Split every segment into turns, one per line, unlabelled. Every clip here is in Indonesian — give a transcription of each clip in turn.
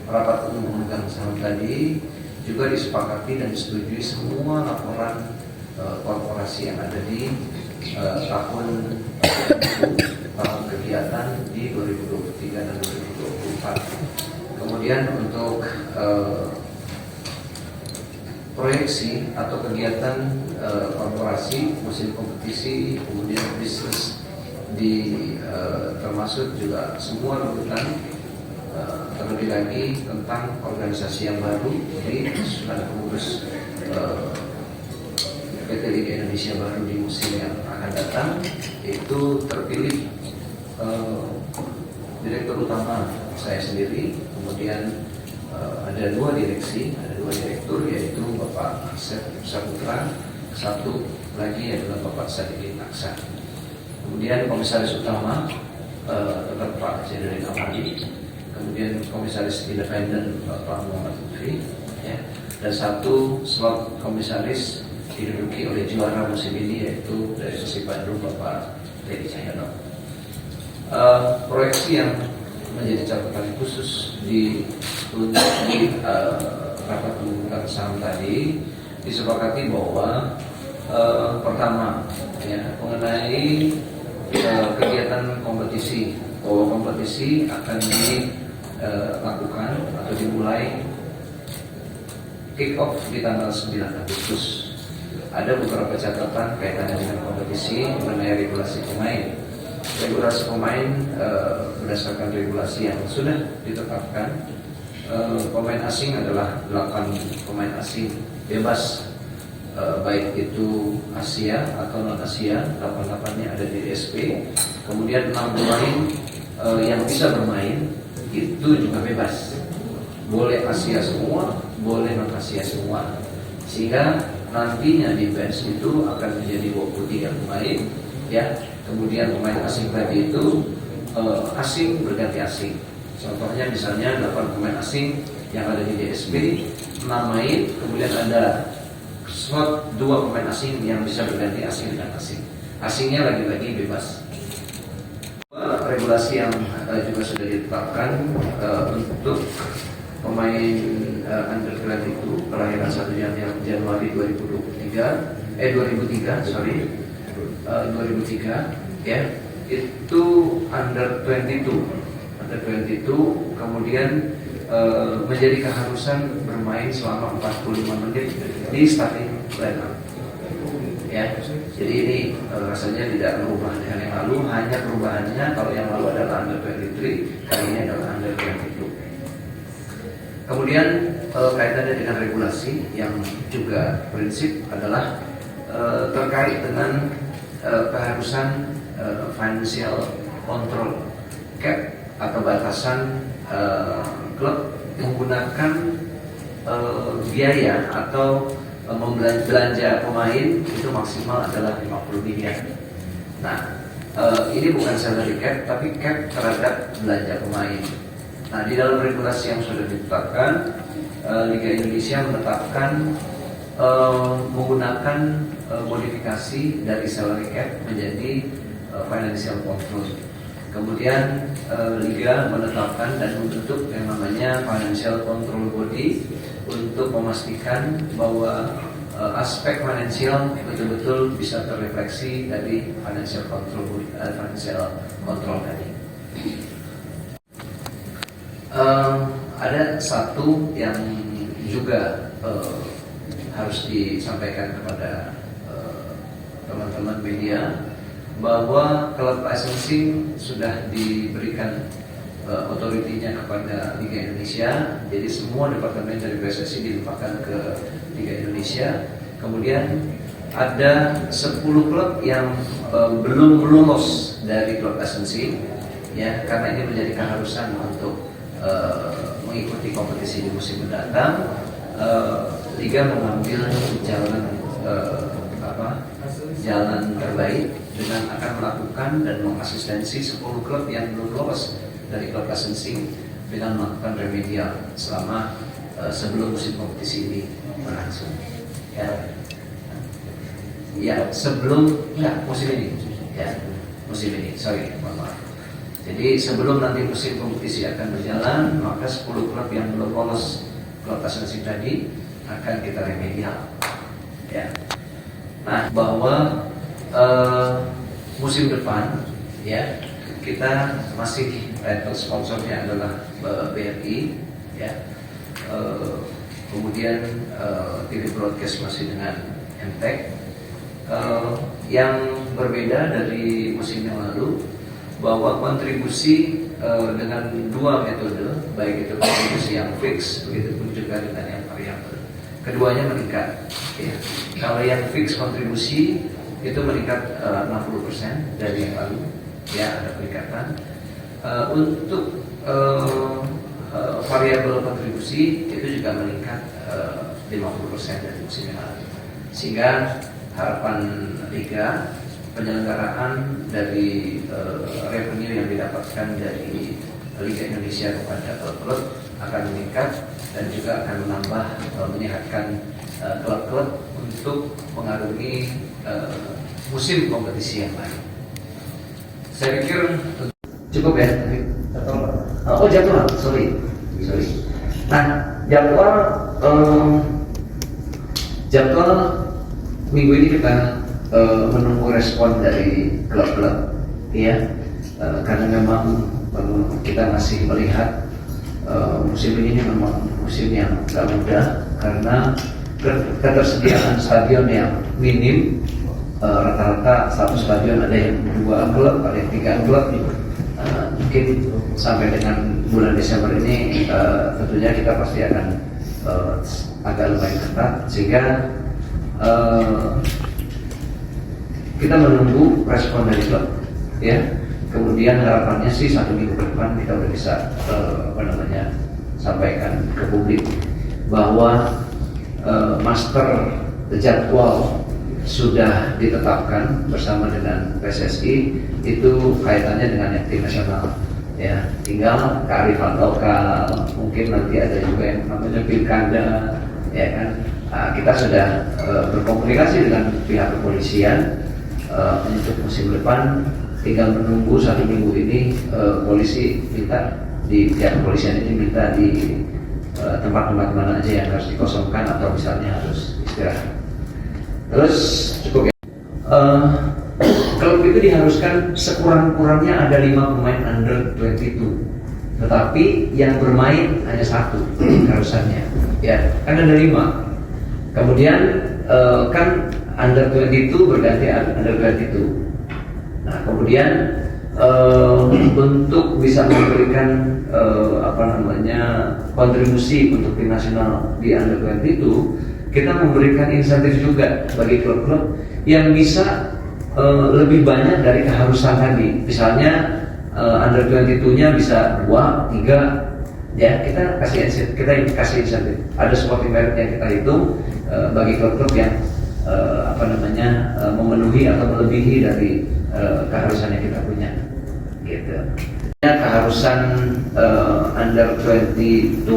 rapat umum pemegang saham tadi juga disepakati dan disetujui semua laporan korporasi yang ada di tahun kegiatan di 2023 dan 2024. Kemudian untuk proyeksi atau kegiatan korporasi musim kompetisi, kemudian bisnis termasuk juga semua runtutan terlebih lagi tentang organisasi yang baru. Jadi sudah pengurus PT Liga Indonesia baru di musim yang akan datang, itu terpilih direktur utama saya sendiri, kemudian ada dua direktur, yaitu Bapak Asep Saputra, satu lagi adalah Bapak Sadikin Aksa. Kemudian komisaris utama tetap Pak Zainuddin Amali, kemudian komisaris independen Bapak Muhammad Lutfi, ya, dan satu slot komisaris diduduki oleh juara musim ini, yaitu dari Persib Bandung Bapak Teddy Cahyono. Proyeksi yang menjadi catatan khusus di rapat pemegang saham tadi disepakati bahwa pertama, ya, mengenai kegiatan kompetisi, bahwa kompetisi akan dilakukan atau dimulai kick off di tanggal 9 Agustus. Ada beberapa catatan kaitannya dengan kompetisi mengenai regulasi pemain. Regulasi pemain berdasarkan regulasi yang sudah ditetapkan, pemain asing adalah 8 pemain asing bebas, baik itu Asia atau non Asia. 8-8-nya ada di DSP. Kemudian 6 pemain yang bisa bermain itu juga bebas, boleh Asia semua, boleh non Asia semua, sehingga nantinya di bench itu akan menjadi 23 pemain, ya. Kemudian pemain asing tadi itu asing berganti asing. Contohnya misalnya 8 pemain asing yang ada di DSP, 6 main, kemudian ada slot 2 pemain asing yang bisa berganti asing dengan asing. Asingnya lagi-lagi bebas. Regulasi yang juga sudah ditetapkan untuk pemain under 22 kelahiran 1 Januari 2003, ya, itu under 22, kemudian menjadi keharusan bermain selama 45 menit di starting lineup, ya. Jadi ini rasanya tidak berubah dengan yang lalu, hanya perubahannya kalau yang lalu adalah under 23, kali ini adalah under 22. Kemudian kaitannya dengan regulasi yang juga prinsip adalah terkait dengan keharusan financial control cap atau batasan klub menggunakan biaya atau belanja pemain itu maksimal adalah 50 miliar. Nah, ini bukan salary cap, tapi cap terhadap belanja pemain. Nah, di dalam regulasi yang sudah ditetapkan, Liga Indonesia menetapkan menggunakan modifikasi dari salary cap menjadi financial control. Kemudian Liga menetapkan dan membentuk yang namanya financial control body untuk memastikan bahwa aspek finansial betul-betul bisa terrefleksi dari financial control tadi. Ada satu yang juga harus disampaikan kepada teman-teman media, bahwa klub licensing sudah diberikan otoritinya kepada Liga Indonesia. Jadi semua departemen dari PSSI dilimpahkan ke Liga Indonesia. Kemudian ada 10 klub yang belum lolos dari klub licensing, ya, karena ini menjadi keharusan untuk mengikuti kompetisi di musim mendatang. Liga mengambil jalan terbaik dengan akan melakukan dan mengasistensi 10 klub yang belum lolos dari klub licensing dengan melakukan remedial selama sebelum musim kompetisi ini berlangsung. Musim ini. Sorry, mohon maaf. Jadi sebelum nanti musim kompetisi akan berjalan, maka 10 klub yang belum lolos kelas asing tadi akan kita remedial. Ya. Nah, bahwa musim depan ya kita masih title sponsornya adalah BRI, ya. Kemudian TV broadcast masih dengan MTEK. Yang berbeda dari musim yang lalu, bahwa kontribusi dengan dua metode, baik itu kontribusi yang fix, begitu pun juga dengan yang variabel, keduanya meningkat. Ya. Kalau yang fix kontribusi itu meningkat 60% dari yang lalu, ya ada peningkatan. Untuk variabel kontribusi itu juga meningkat 50% dari musim yang lalu, sehingga harapan Liga, penyelenggaraan dari revenue yang didapatkan dari Liga Indonesia kepada klub-klub akan meningkat dan juga akan menambah menyehatkan klub-klub untuk mengarungi musim kompetisi yang lain. Saya pikir cukup ya. Oh jadwal, sorry. Nah jadwal minggu ini kita menunggu respon dari klub-klub, ya, karena memang kita masih melihat musim ini memang musim yang tidak mudah karena ketersediaan stadion yang minim. Rata-rata satu stadion ada yang 2 klub, ada yang 3 klub. Mungkin sampai dengan bulan Desember ini tentunya kita pasti akan agak lumayan ketat, sehingga kita menunggu respon dari klub, ya. Kemudian harapannya sih 1 minggu ke depan kita udah bisa sampaikan ke publik bahwa master jadwal sudah ditetapkan bersama dengan PSSI, itu kaitannya dengan yang tim nasional, ya. Tinggal kearifan lokal, mungkin nanti ada juga yang namanya pilkada, ya kan. Kita sudah berkomunikasi dengan pihak kepolisian untuk musim depan. Tinggal menunggu 1 minggu ini, polisi minta di pihak kepolisian ini minta di tempat-tempat mana aja yang harus dikosongkan atau misalnya harus istirahat. Terus cukup ya. Klub itu diharuskan sekurang-kurangnya ada 5 pemain under 22, tetapi yang bermain hanya 1 keharusannya, ya kan ada 5. Kemudian kan under 22 berganti under 22. Nah kemudian untuk bisa memberikan kontribusi untuk tim nasional di under 22, kita memberikan insentif juga bagi klub-klub yang bisa lebih banyak dari keharusan tadi. Misalnya under 22-nya bisa 2, 3, ya kita kasih insentif. Ada sporting merit yang kita hitung bagi klub-klub yang memenuhi atau melebihi dari keharusan yang kita punya, gitu. Keharusan under 22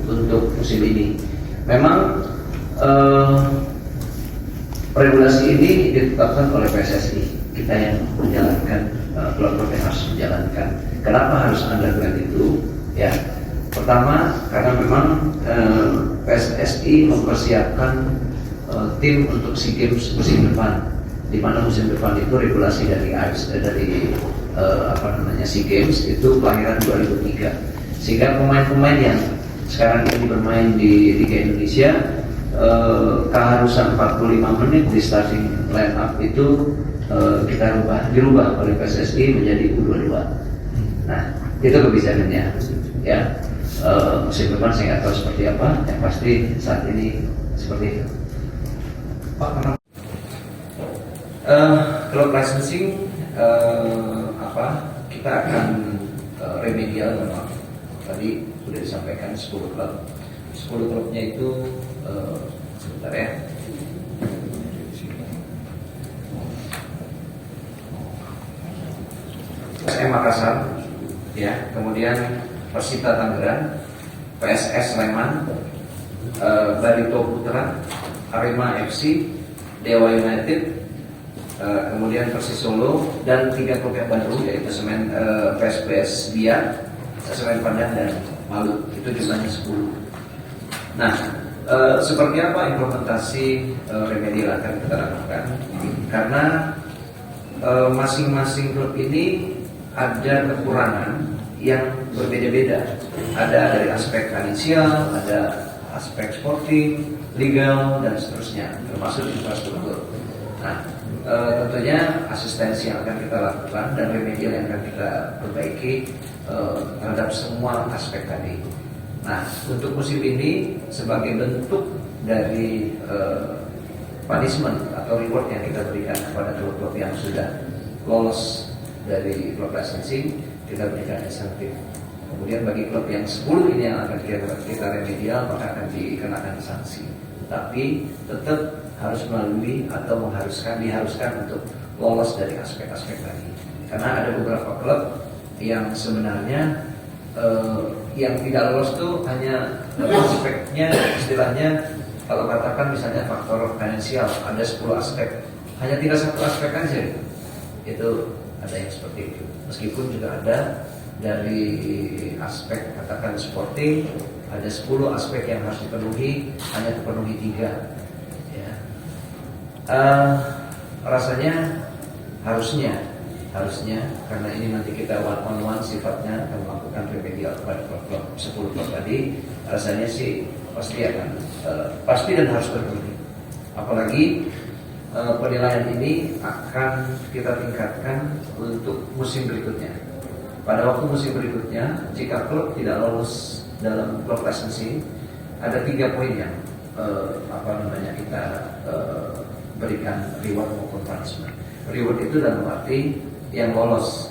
untuk musim ini memang regulasi ini ditetapkan oleh PSSI. Kita yang menjalankan, klub-klub yang harus menjalankan. Kenapa harus under 22? Ya, pertama karena memang PSSI mempersiapkan tim untuk SEA Games musim depan, di mana musim depan itu regulasi dari SEA Games itu kelahiran 2003, sehingga pemain-pemain yang sekarang ini bermain di Liga Indonesia keharusan 45 menit di starting line up itu kita dirubah oleh PSSI menjadi U22. Nah itu kebijakannya, ya. Musim depan saya nggak tahu seperti apa, yang pasti saat ini seperti itu. Pak, klub licensing kita akan remedial memang. Tadi sudah disampaikan 10 klub. 10 klubnya itu sebentar ya. SM Makassar, ya, kemudian Persita Tangerang, PSS Sleman, Barito Putra, Arema FC, Dewa United, kemudian Persis Solo, dan 3 klub yang baru yaitu PSPS Biak, Semen Padang, dan Malut. Itu jumlahnya 10. Nah, seperti apa implementasi remedial akan kita lakukan? Karena masing-masing klub ini ada kekurangan yang berbeda-beda. Ada dari aspek finansial, ada aspek sporting, legal, dan seterusnya, termasuk infrastruktur. Nah, tentunya asistensi yang akan kita lakukan dan remedial yang akan kita perbaiki terhadap semua aspek tadi. Nah, untuk musim ini sebagai bentuk dari punishment atau reward yang kita berikan kepada klub-klub yang sudah lolos dari klub licensing, kita berikan insentif. Kemudian bagi klub yang 10 ini yang akan kita remedial, maka akan dikenakan sanksi. Tapi tetap harus melalui atau diharuskan untuk lolos dari aspek-aspek tadi. Karena ada beberapa klub yang sebenarnya yang tidak lolos itu hanya aspeknya, istilahnya kalau katakan misalnya faktor finansial, ada 10 aspek, hanya tidak 1 aspek aja. Itu ada yang seperti itu. Meskipun juga ada dari aspek katakan sporting, ada 10 aspek yang harus dipenuhi, hanya terpenuhi 3. Ya. Rasanya harusnya karena ini nanti kita one on one sifatnya akan melakukan remedial kepada klub 10 klub tadi, rasanya sih pasti dan harus terpenuhi. Apalagi penilaian ini akan kita tingkatkan untuk musim berikutnya. Pada waktu musim berikutnya, jika klub tidak lolos dalam klub licensing, ada 3 poin yang kita berikan reward maupun punishment. Reward itu dalam arti yang lolos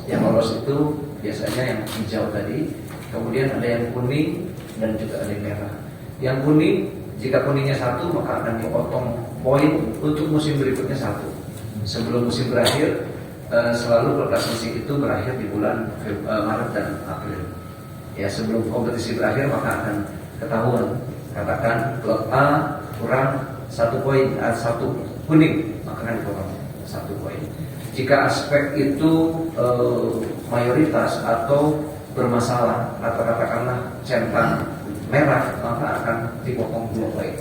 itu biasanya yang hijau tadi, kemudian ada yang kuning dan juga ada yang merah. Yang kuning, jika kuningnya 1 maka akan dipotong poin untuk musim berikutnya 1. Sebelum musim berakhir, selalu klub licensing itu berakhir di bulan Maret dan April. Ya, sebelum kompetisi berakhir maka akan ketahuan. Katakan klub A kurang 1 poin, 1 kuning, maka akan dipotong 1 poin. Jika aspek itu mayoritas atau bermasalah atau katakanlah centang merah, maka akan dipotong 2 poin.